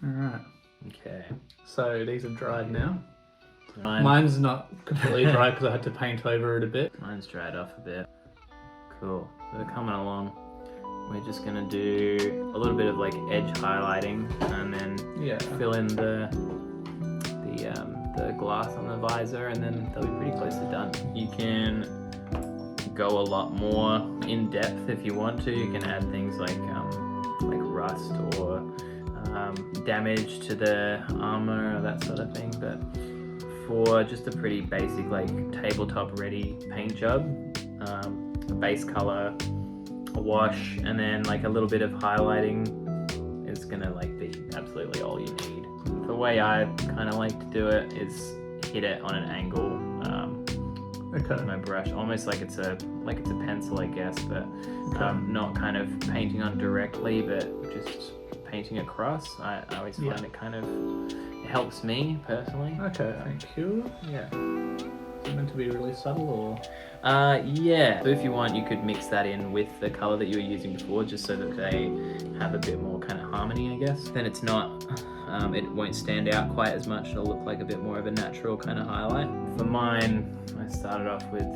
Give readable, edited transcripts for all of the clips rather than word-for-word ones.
Alright, Okay. so these are dried now. Mine, Mine's not completely dry because I had to paint over it a bit. mine's dried off a bit. Cool. So we're coming along. We're just gonna do a little bit of like edge highlighting and then Yeah. fill in the glass on the visor, and then they'll be pretty close to done. You can go a lot more in depth if you want to. You can add things like rust or damage to the armor or that sort of thing. But for just a pretty basic like tabletop ready paint job, a base color, a wash, and then like a little bit of highlighting is gonna like be absolutely all you need. The way I kind of like to do it is hit it on an angle with my brush, almost like it's a pencil, I guess, but not kind of painting on directly, but just painting across. I always find it kind of it helps me personally. Okay, thank you. Yeah. Is it meant to be really subtle or? Yeah. So if you want, you could mix that in with the color that you were using before, just so that they have a bit more kind of harmony, I guess. Then it's not, it won't stand out quite as much. It'll look like a bit more of a natural kind of highlight. For mine, I started off with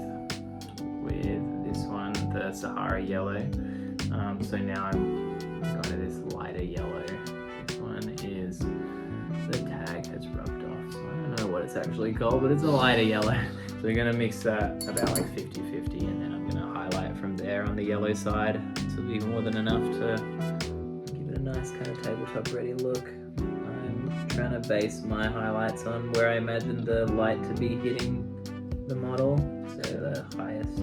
this one, the Sahara yellow. So now I'm going to this lighter yellow. This one is, the tag has rubbed off, so I don't know what it's actually called, but it's a lighter yellow. So we're going to mix that about like 50-50, and then I'm going to highlight from there on the yellow side. This will be more than enough to give it a nice kind of tabletop ready look. I'm trying to base my highlights on where I imagine the light to be hitting the model, so the highest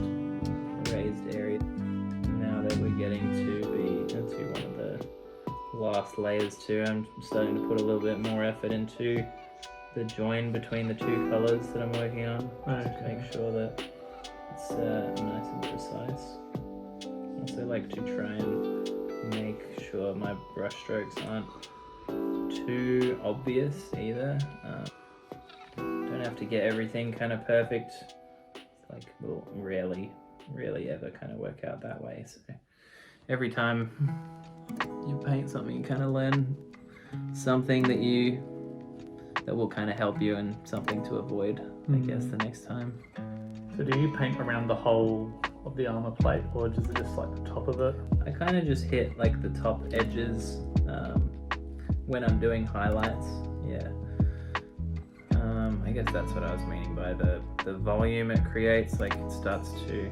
raised area. Now that we're getting into one of the last layers too, I'm starting to put a little bit more effort into the join between the two colors that I'm working on. Okay. To make sure that it's nice and precise. I also like to try and make sure my brush strokes aren't too obvious either. Don't have to get everything kind of perfect. It's like we'll rarely ever kind of work out that way. So every time you paint something, you kind of learn something that will kind of help you and something to avoid, I guess, the next time. So do you paint around the whole of the armor plate, or is it just like the top of it? I kind of just hit like the top edges when I'm doing highlights. Yeah. I guess that's what I was meaning by the volume it creates. Like it starts to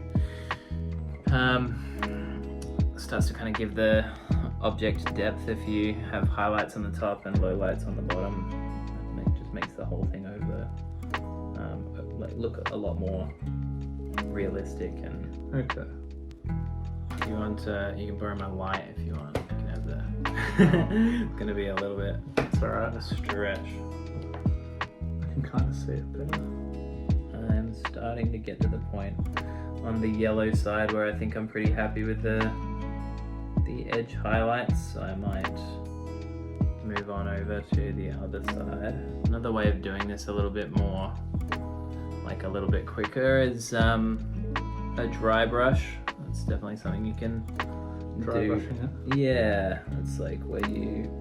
kind of give the object depth if you have highlights on the top and lowlights on the bottom. It just makes the whole thing over look a lot more realistic. And Okay. if you want, you can borrow my light if you want. You can have the. It's gonna be a little bit. It's alright. A stretch. I can kind of see it better. I'm starting to get to the point on the yellow side where I think I'm pretty happy with the edge highlights, so I might move on over to the other side. Another way of doing this a little bit more, like a little bit quicker, is a dry brush. That's definitely something you can Dry do. brushing it? Yeah, it's like where you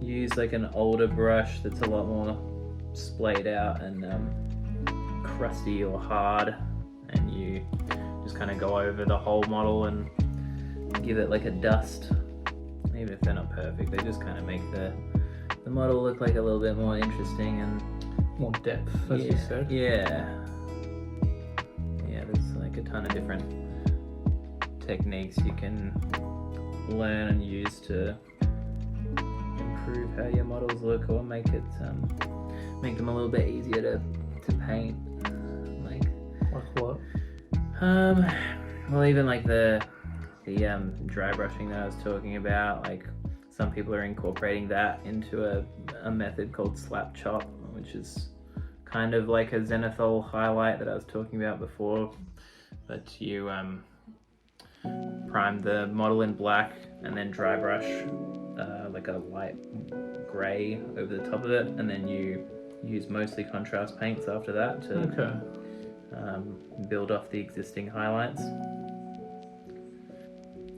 use like an older brush that's a lot more splayed out and crusty or hard, and you just kind of go over the whole model and give it like a dust. Even if they're not perfect, they just kind of make the model look like a little bit more interesting and More depth, as you said. Yeah, there's like a ton of different techniques you can learn and use to improve how your models look, or make them a little bit easier to paint. Like what? Well, even like the dry brushing that I was talking about, like some people are incorporating that into a method called slap chop, which is kind of like a zenithal highlight that I was talking about before, but you prime the model in black and then dry brush like a light grey over the top of it, and then you use mostly contrast paints after that to build off the existing highlights.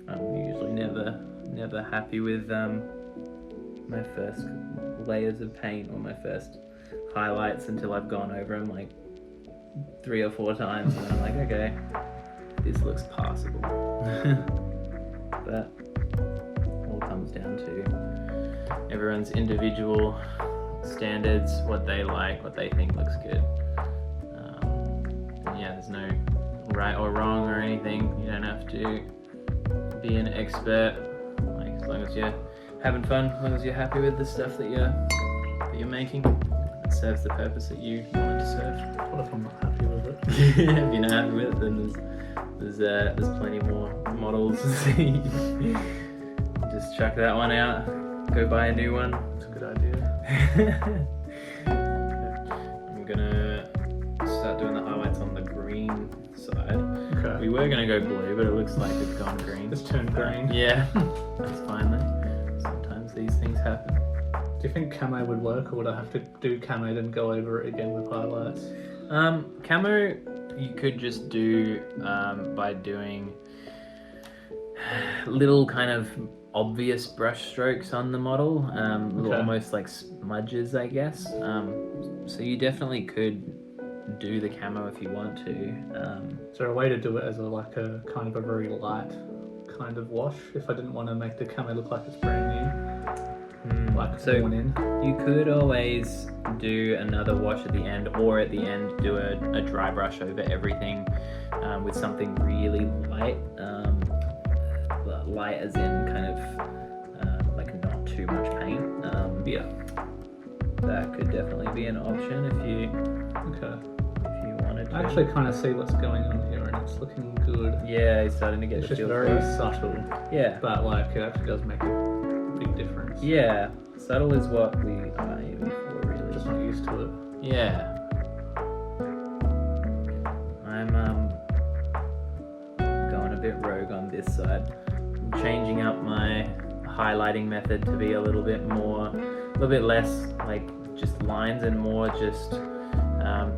I'm usually never happy with my first layers of paint or my first highlights until I've gone over them like 3 or 4 times, and I'm like, okay, this looks passable. But all comes down to everyone's individual standards, what they like, what they think looks good. And yeah, there's no right or wrong or anything. You don't have to be an expert. Like, as long as you're having fun, as long as you're happy with the stuff that you're making, it serves the purpose that you want it to serve. What if I'm not happy with it? If you're not happy with it, then there's plenty more models. Just chuck that one out. Go buy a new one. It's a good idea. I'm gonna start doing the highlights on the green side. Okay. We were gonna go blue, but it looks like it's gone green. It's turned green. Yeah, that's fine then. Sometimes these things happen. Do you think camo would work, or would I have to do camo then go over it again with highlights? Camo you could just do by doing little kind of obvious brush strokes on the model, Okay. almost like smudges, I guess. So you definitely could do the camo if you want to. Is there a way to do it as like a kind of a very light kind of wash if I didn't want to make the camo look like it's brand new? Like So worn in? you could always do another wash at the end, or at the end do a dry brush over everything with something really light. Light as in kind of like not too much paint. Yeah. That could definitely be an option if you wanted to. I actually kind of see what's going on here, and it's looking good. Yeah, it's starting to get It's the just feel very for it. subtle, Yeah. but like it actually does make a big difference. Yeah. Subtle is what we are aiming for, really. Just not used to it. Yeah. I'm going a bit rogue on this side. I'm changing up my highlighting method to be a little bit less like just lines and more just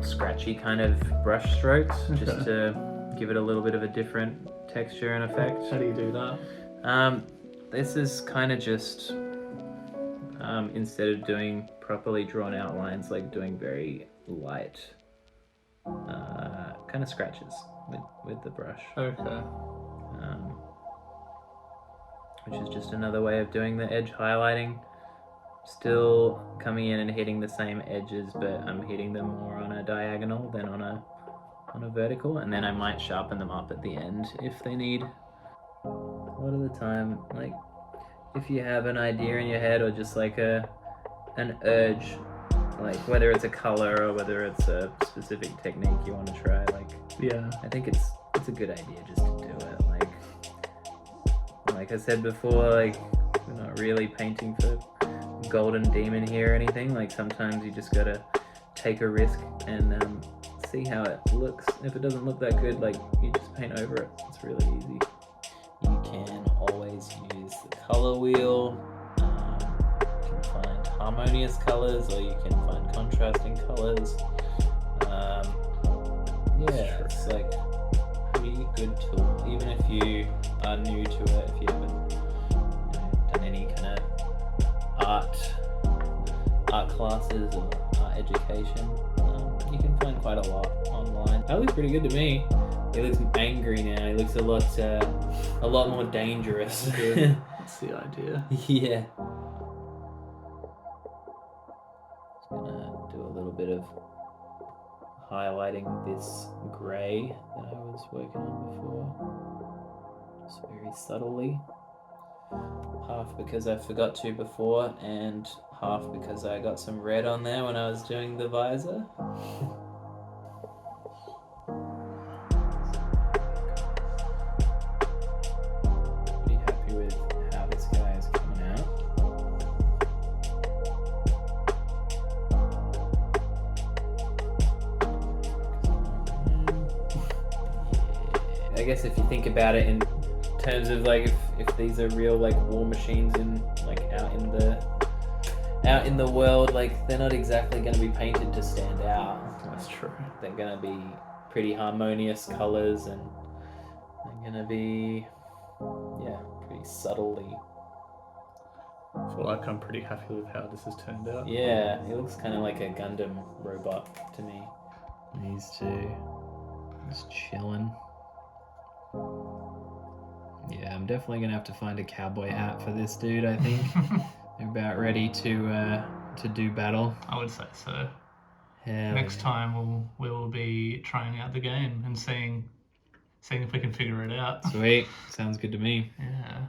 scratchy kind of brush strokes, just to give it a little bit of a different texture and effect. How do you do that? This is kind of just instead of doing properly drawn out lines, like doing very light kind of scratches with the brush. Okay. Which is just another way of doing the edge highlighting. Still coming in and hitting the same edges, but I'm hitting them more on a diagonal than on a vertical, and then I might sharpen them up at the end if they need. A lot of the time, like if you have an idea in your head or just like an urge, like whether it's a color or whether it's a specific technique you want to try, like Yeah. I think it's a good idea just to do it. Like I said before, like we're not really painting for golden demon here or anything. Like sometimes you just gotta take a risk and see how it looks. If it doesn't look that good, like you just paint over it. It's really easy. You can always use the color wheel. You can find harmonious colors, or you can find contrasting colors. Yeah, it's like a pretty good tool, even if you are new to it, if you haven't done any kind of art classes or art education. You can find quite a lot online. That looks pretty good to me. He looks angry now. He looks a lot more dangerous. That's the idea. Yeah. Just gonna do a little bit of highlighting this grey that I was working on before. Just very subtly. Half because I forgot to before, and half because I got some red on there when I was doing the visor. Pretty happy with how this guy is coming out. I guess if you think about it in terms of like if these are real like war machines in like out in the world, like they're not exactly going to be painted to stand out. That's true. They're going to be pretty harmonious colors, and they're going to be pretty subtly. I Like, I'm pretty happy with how this has turned out. Yeah, he looks kind of like a Gundam robot to me. These two just chilling. Yeah, I'm definitely gonna have to find a cowboy hat for this dude. I think they're about ready to do battle. I would say so. Hell Next yeah. time we'll be trying out the game and seeing if we can figure it out. Sweet, sounds good to me. Yeah.